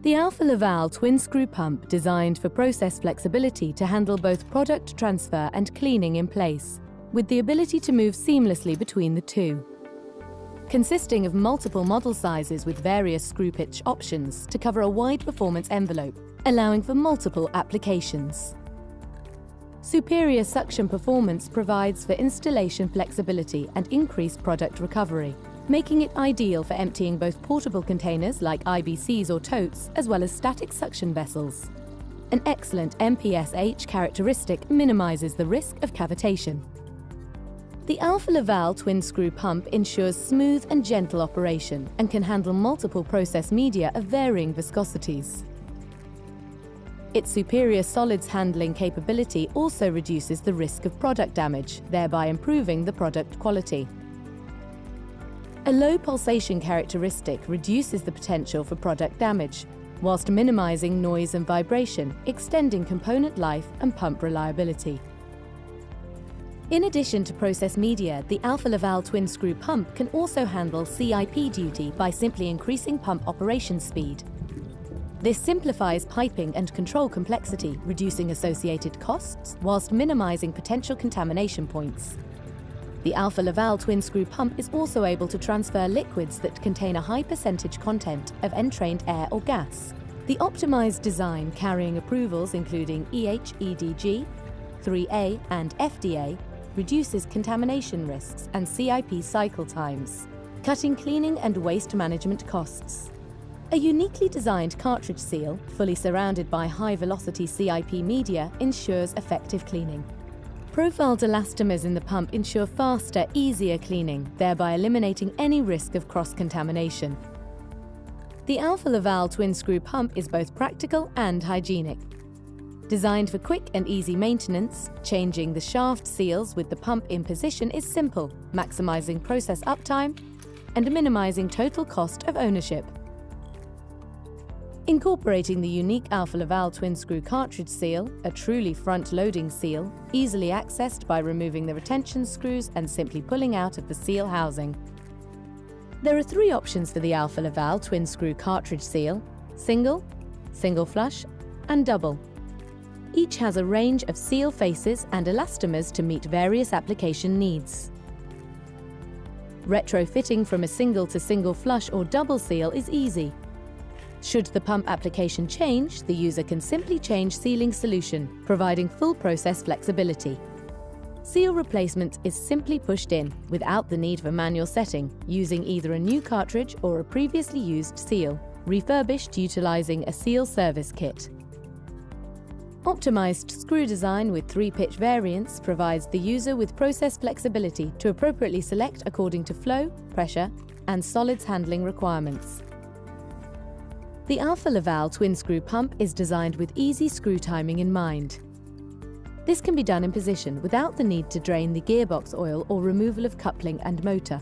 The Alfa Laval Twin Screw pump designed for process flexibility to handle both product transfer and cleaning in place, with the ability to move seamlessly between the two. Consisting of multiple model sizes with various screw pitch options to cover a wide performance envelope, allowing for multiple applications. Superior suction performance provides for installation flexibility and increased product recovery, making it ideal for emptying both portable containers like IBCs or totes, as well as static suction vessels. An excellent MPSH characteristic minimizes the risk of cavitation. The Alfa Laval Twin Screw pump ensures smooth and gentle operation and can handle multiple process media of varying viscosities. Its superior solids handling capability also reduces the risk of product damage, thereby improving the product quality. A low pulsation characteristic reduces the potential for product damage, whilst minimizing noise and vibration, extending component life and pump reliability. In addition to process media, the Alfa Laval Twin Screw pump can also handle CIP duty by simply increasing pump operation speed. This simplifies piping and control complexity, reducing associated costs whilst minimizing potential contamination points. The Alfa Laval Twin Screw pump is also able to transfer liquids that contain a high percentage content of entrained air or gas. The optimized design, carrying approvals including EHEDG, 3A and FDA, reduces contamination risks and CIP cycle times, cutting cleaning and waste management costs. A uniquely designed cartridge seal, fully surrounded by high-velocity CIP media, ensures effective cleaning. Profiled elastomers in the pump ensure faster, easier cleaning, thereby eliminating any risk of cross-contamination. The Alfa Laval Twin Screw pump is both practical and hygienic. Designed for quick and easy maintenance, changing the shaft seals with the pump in position is simple, maximizing process uptime and minimizing total cost of ownership. Incorporating the unique Alfa Laval Twin Screw cartridge seal, a truly front-loading seal, easily accessed by removing the retention screws and simply pulling out of the seal housing. There are three options for the Alfa Laval Twin Screw cartridge seal: single, single flush, and double. Each has a range of seal faces and elastomers to meet various application needs. Retrofitting from a single to single flush or double seal is easy. Should the pump application change, the user can simply change sealing solution, providing full process flexibility. Seal replacement is simply pushed in, without the need for manual setting, using either a new cartridge or a previously used seal, refurbished utilizing a seal service kit. Optimized screw design with 3-pitch variants provides the user with process flexibility to appropriately select according to flow, pressure, and solids handling requirements. The Alfa Laval Twin Screw pump is designed with easy screw timing in mind. This can be done in position without the need to drain the gearbox oil or removal of coupling and motor.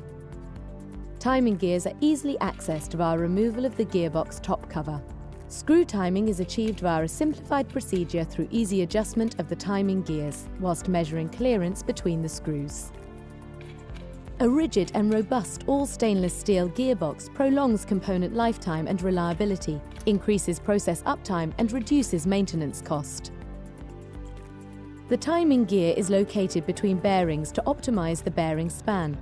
Timing gears are easily accessed via removal of the gearbox top cover. Screw timing is achieved via a simplified procedure through easy adjustment of the timing gears, whilst measuring clearance between the screws. A rigid and robust all-stainless steel gearbox prolongs component lifetime and reliability, increases process uptime and reduces maintenance cost. The timing gear is located between bearings to optimize the bearing span.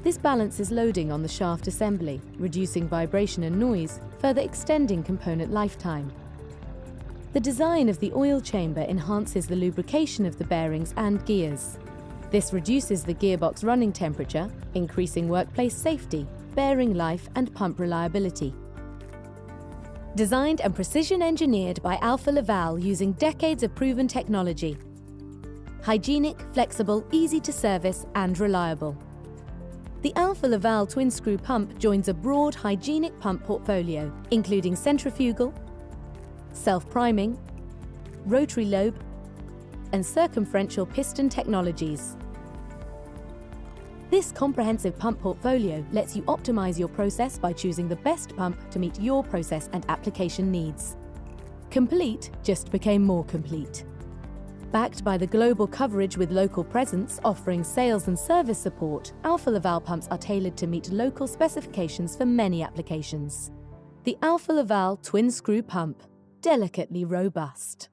This balances loading on the shaft assembly, reducing vibration and noise, further extending component lifetime. The design of the oil chamber enhances the lubrication of the bearings and gears. This reduces the gearbox running temperature, increasing workplace safety, bearing life and pump reliability. Designed and precision engineered by Alfa Laval using decades of proven technology. Hygienic, flexible, easy to service and reliable. The Alfa Laval Twin Screw pump joins a broad hygienic pump portfolio, including centrifugal, self-priming, rotary lobe, and circumferential piston technologies. This comprehensive pump portfolio lets you optimize your process by choosing the best pump to meet your process and application needs. Complete just became more complete. Backed by the global coverage with local presence offering sales and service support, Alfa Laval pumps are tailored to meet local specifications for many applications. The Alfa Laval Twin Screw Pump, delicately robust.